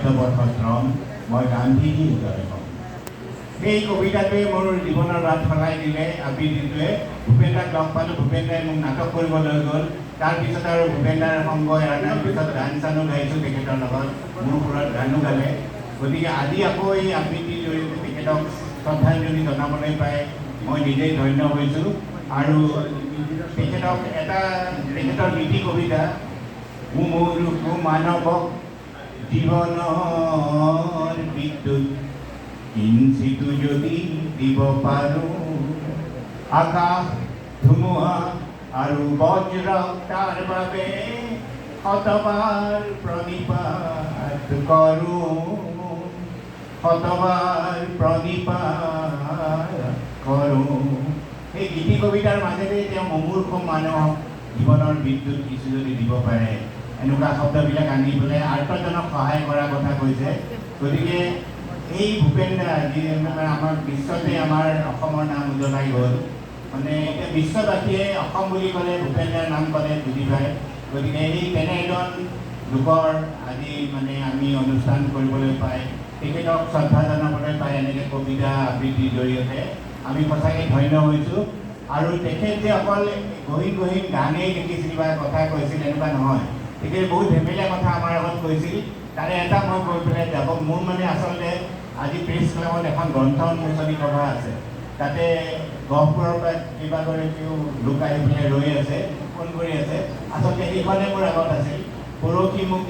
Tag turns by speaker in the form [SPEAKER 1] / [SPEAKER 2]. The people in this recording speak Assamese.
[SPEAKER 1] আদ্যপথশ্ৰম মই গান্ধীজী হৃদয় কম। সেই কবিতাটোৱে মোৰ জীৱনৰ বাট সলাই দিলে। আবৃত্তিটোৱে ভূপেন দাক লগ পালোঁ, ভূপেন দাই মোক নাটক কৰিব লৈ গ'ল। তাৰপিছত আৰু ভূপেন দাৰ সংগ এৰাৰ পিছত গান চানো গাইছোঁ তেখেতৰ লগত, মোৰ সুৰত গানো গালে। গতিকে আজি আকৌ এই আবৃত্তিৰ জৰিয়তে তেখেতক শ্ৰদ্ধাঞ্জলি জনাবলৈ পাই মই নিজেই ধন্য হৈছোঁ। আৰু তেখেতক তেখেতৰ নীতি কবিতা মোৰ মানৱক জীৱনৰ বিদ্যুৎ কিঞ্চিতো যদি দিব পাৰোঁ, আকাশ ধুমুহা আৰু বজ্ৰক তাৰ বাবে শতবাৰ প্ৰণিপাত কৰোঁ, শতবাৰ প্ৰণিপাত কৰোঁ। সেই গীতি কবিতাৰ মাজেৰে তেওঁ মুমূৰ্ষু মানুহক জীৱনৰ বিদ্যুৎ কিছু যদি দিব পাৰে, এনেকুৱা শব্দবিলাক আনি পেলাই আৰ্তজনক সহায় কৰাৰ কথা কৈছে। গতিকে এই ভূপেন দা যি আমাৰ বিশ্বতে আমাৰ অসমৰ নাম উজ্বলাই গ'ল, মানে এতিয়া বিশ্ববাসীয়ে অসম বুলি ক'লে ভূপেন দাৰ নাম ক'লে বুজি পায়। গতিকে এই তেনে এজন লোকৰ আজি মানে আমি অনুষ্ঠান কৰিবলৈ পাই, তেখেতক শ্ৰদ্ধা জনাবলৈ পাই এনেকৈ কবিতা আবৃত্তিৰ জৰিয়তে আমি সঁচাকৈ ধন্য হৈছোঁ। আৰু তেখেত যে অকল গহীন গহীন গানেই লিখিছিল বা কথা কৈছিল এনেকুৱা নহয়, তেখেতে বহুত ধেমেলীয়া কথা আমাৰ আগত কৈছিল। তাৰে এটা মই কৈ পেলাই যাব, মোৰ মানে আচলতে আজি প্ৰেছ ক্লাবত এখন গ্ৰন্থ উন্মোচনী সভা আছে, তাতে গহপুৰৰ পৰা কেইবাগৰাকীও লোক আহি পেলাই ৰৈ আছে, ফোন কৰি আছে। আচলতে সেইখনে মোৰ আগত আছিল। পৰহি মোক